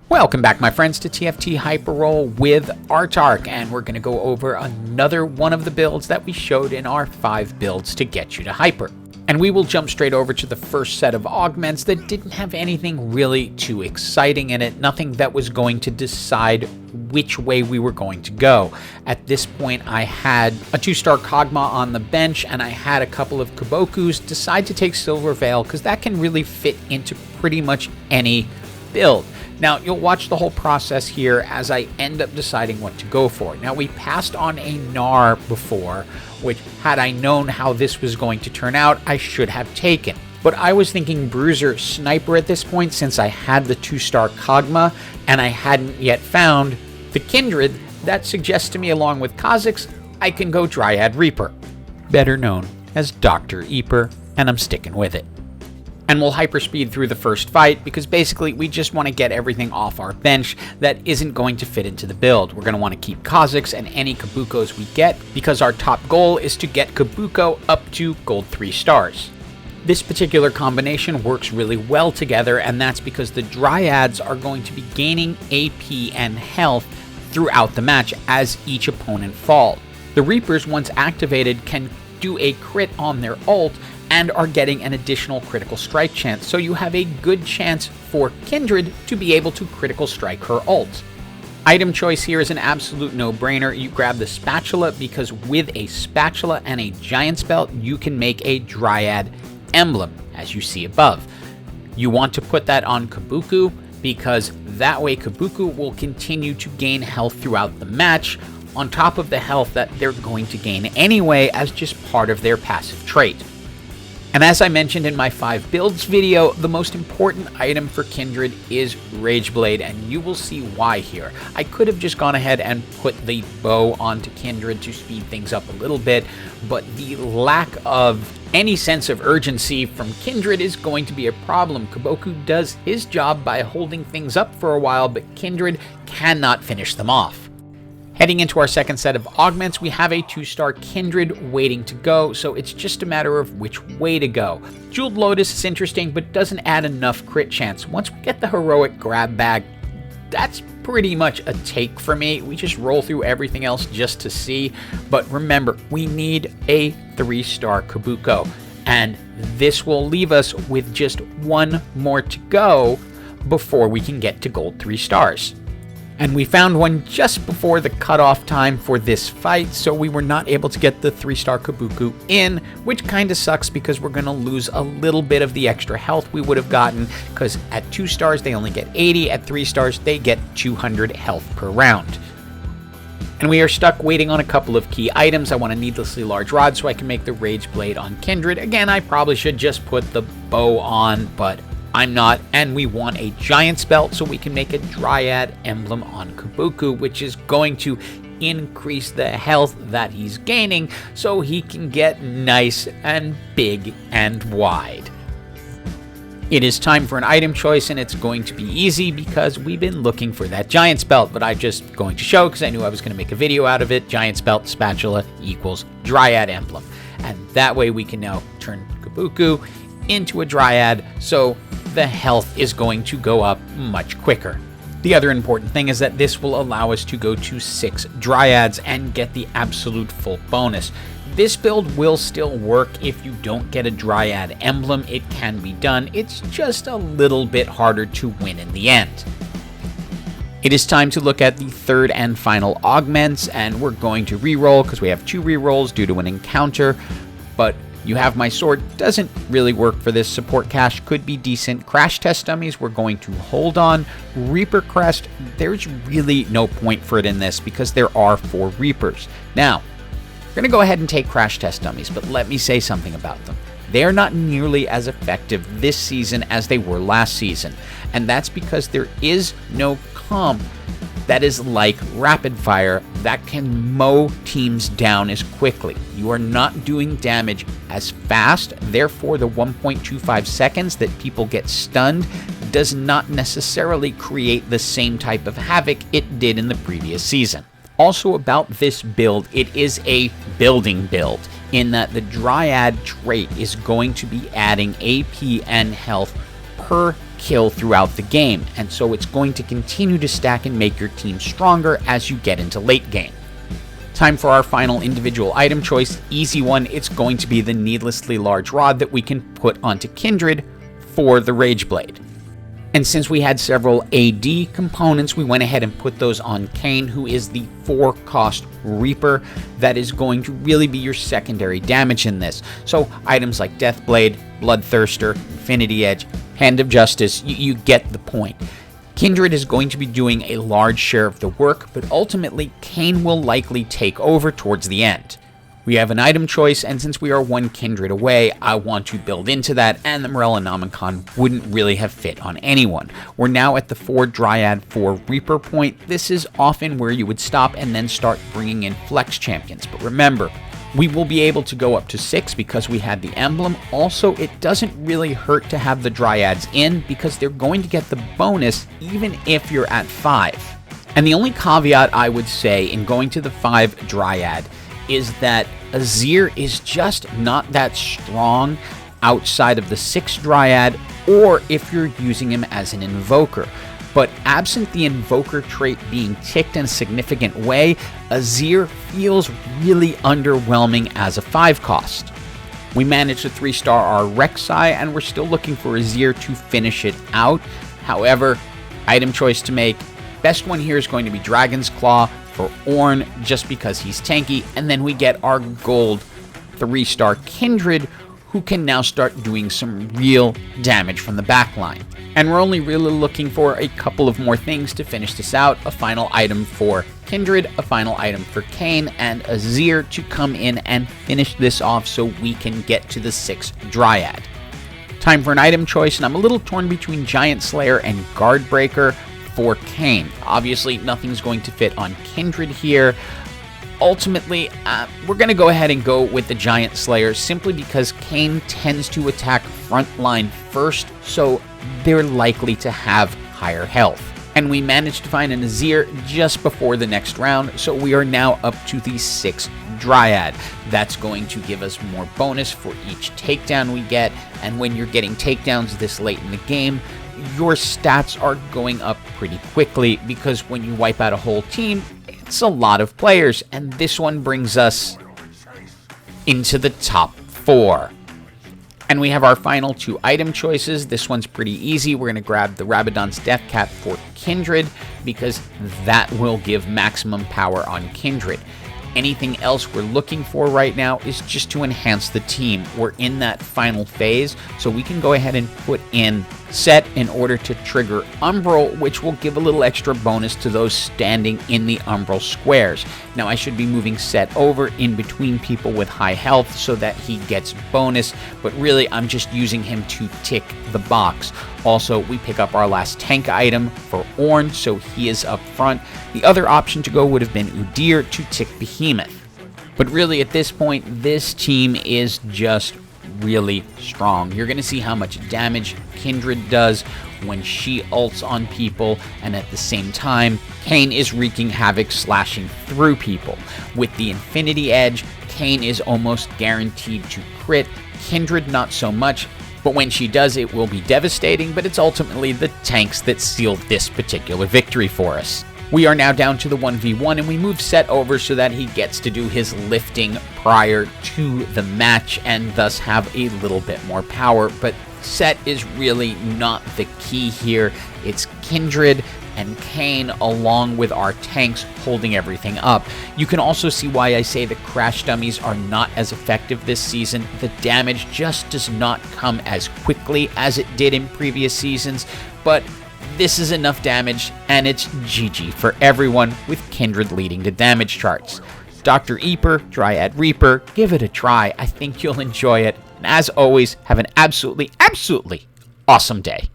Welcome back, my friends, to TFT Hyper Roll with Autarch, and we're going to go over another one of the builds that we showed in our 5 builds to get you to Hyper. And we will jump straight over to the first set of augments that didn't have anything really too exciting in it, nothing that was going to decide which way we were going to go. At this point, I had a 2-star Kog'Maw on the bench, and I had a couple of Kabukus. Decide to take Silver Veil, because that can really fit into pretty much any build. Now, you'll watch the whole process here as I end up deciding what to go for. Now, we passed on a Gnar before, which, had I known how this was going to turn out, I should have taken. But I was thinking Bruiser Sniper at this point, since I had the 2-star Kog'Maw, and I hadn't yet found the Kindred. That suggests to me, along with Kha'Zix, I can go Dryad Reaper, better known as Dr. Reaper, and I'm sticking with it. And we'll hyperspeed through the first fight, because basically we just want to get everything off our bench that isn't going to fit into the build. We're going to want to keep Kha'Zix and any Kabukos we get, because our top goal is to get Kabuko up to gold 3 stars. This particular combination works really well together, and that's because the Dryads are going to be gaining AP and health throughout the match as each opponent falls. The Reapers, once activated, can do a crit on their ult, and are getting an additional critical strike chance, so you have a good chance for Kindred to be able to critical strike her ult. Item choice here is an absolute no-brainer. You grab the spatula, because with a spatula and a giant's belt, you can make a Dryad emblem, as you see above. You want to put that on Kabuko, because that way Kabuko will continue to gain health throughout the match, on top of the health that they're going to gain anyway as just part of their passive trait. And as I mentioned in my 5 builds video, the most important item for Kindred is Rageblade, and you will see why here. I could have just gone ahead and put the bow onto Kindred to speed things up a little bit, but the lack of any sense of urgency from Kindred is going to be a problem. Kabuko does his job by holding things up for a while, but Kindred cannot finish them off. Heading into our second set of augments, we have a 2-star Kindred waiting to go, so it's just a matter of which way to go. Jeweled Lotus is interesting, but doesn't add enough crit chance. Once we get the heroic grab bag, that's pretty much a take for me. We just roll through everything else just to see. But remember, we need a 3-star Kabuko, and this will leave us with just 1 more to go before we can get to gold 3 stars. And we found one just before the cutoff time for this fight, so we were not able to get the 3-star Kabuko in, which kind of sucks because we're going to lose a little bit of the extra health we would have gotten, because at 2 stars they only get 80, at 3 stars they get 200 health per round. And we are stuck waiting on a couple of key items. I want a needlessly large rod so I can make the Rage Blade on Kindred. Again, I probably should just put the bow on, but I'm not, and we want a giant's belt so we can make a Dryad emblem on Kabuko, which is going to increase the health that he's gaining so he can get nice and big and wide. It is time for an item choice, and it's going to be easy because we've been looking for that giant's belt, but I'm just going to show because I knew I was going to make a video out of it. Giant's belt spatula equals Dryad emblem, and that way we can now turn Kabuko into a Dryad, so the health is going to go up much quicker. The other important thing is that this will allow us to go to 6 Dryads and get the absolute full bonus. This build will still work if you don't get a Dryad emblem. It can be done. It's just a little bit harder to win in the end. It is time to look at the third and final augments, and we're going to reroll because we have 2 rerolls due to an encounter, but You Have My Sword doesn't really work for this. Support cash could be decent. Crash test dummies we're going to hold on. Reaper crest, there's really no point for it in this because there are 4 Reapers. Now, we're going to go ahead and take crash test dummies, but let me say something about them. They're not nearly as effective this season as they were last season, and that's because there is no comp that is like rapid fire that can mow teams down as quickly. You are not doing damage as fast, therefore the 1.25 seconds that people get stunned does not necessarily create the same type of havoc it did in the previous season. Also about this build, it is a building build in that the Dryad trait is going to be adding AP and health per kill throughout the game, and so it's going to continue to stack and make your team stronger as you get into late game. Time for our final individual item choice. Easy one, it's going to be the needlessly large rod that we can put onto Kindred for the Rage Blade. And since we had several AD components, we went ahead and put those on Kain, who is the 4-cost Reaper that is going to really be your secondary damage in this. So items like Deathblade, Bloodthirster, Infinity Edge, Hand of Justice, you get the point. Kindred is going to be doing a large share of the work, but ultimately Kain will likely take over towards the end. We have an item choice, and since we are one Kindred away, I want to build into that, and the Morellonomicon wouldn't really have fit on anyone. We're now at the 4 Dryad, 4 Reaper point. This is often where you would stop and then start bringing in flex champions, but remember, we will be able to go up to 6 because we had the emblem. Also, it doesn't really hurt to have the Dryads in because they're going to get the bonus even if you're at 5. And the only caveat I would say in going to the 5 Dryad is that Azir is just not that strong outside of the 6 Dryad, or if you're using him as an invoker. But absent the invoker trait being ticked in a significant way, Azir feels really underwhelming as a 5-cost. We managed to 3-star our Rek'Sai, and we're still looking for Azir to finish it out. However, item choice to make. Best one here is going to be Dragon's Claw for Ornn, just because he's tanky, and then we get our gold 3-star Kindred, who can now start doing some real damage from the backline. And we're only really looking for a couple of more things to finish this out. A final item for Kindred, a final item for Kain, and Azir to come in and finish this off so we can get to the 6 Dryad. Time for an item choice, and I'm a little torn between Giant Slayer and Guardbreaker for Kain. Obviously, nothing's going to fit on Kindred here. Ultimately, we're going to go ahead and go with the Giant Slayer simply because Kain tends to attack frontline first, so they're likely to have higher health. And we managed to find an Azir just before the next round, so we are now up to the 6 Dryad. That's going to give us more bonus for each takedown we get, and when you're getting takedowns this late in the game, your stats are going up pretty quickly because when you wipe out a whole team, it's a lot of players, and this one brings us into the top 4. And we have our final 2 item choices. This one's pretty easy. We're going to grab the Rabadon's Death Cap for Kindred because that will give maximum power on Kindred. Anything else we're looking for right now is just to enhance the team. We're in that final phase, so we can go ahead and put in Set in order to trigger Umbral, which will give a little extra bonus to those standing in the Umbral squares. Now, I should be moving Set over in between people with high health so that he gets bonus, but really I'm just using him to tick the box. Also, we pick up our last tank item for Ornn, so he is up front. The other option to go would have been Udyr to tick Behemoth. But really, at this point, this team is just really strong. You're going to see how much damage Kindred does when she ults on people, and at the same time, Kain is wreaking havoc, slashing through people. With the Infinity Edge, Kain is almost guaranteed to crit. Kindred, not so much, but when she does, it will be devastating, but it's ultimately the tanks that seal this particular victory for us. We are now down to the 1v1, and we move Set over so that he gets to do his lifting prior to the match and thus have a little bit more power. But Set is really not the key here. It's Kindred and Kain along with our tanks holding everything up. You can also see why I say the crash dummies are not as effective this season. The damage just does not come as quickly as it did in previous seasons, but this is enough damage, and it's GG for everyone, with Kindred leading the damage charts. Dr. Reaper, Dryad Reaper, give it a try. I think you'll enjoy it. And as always, have an absolutely awesome day.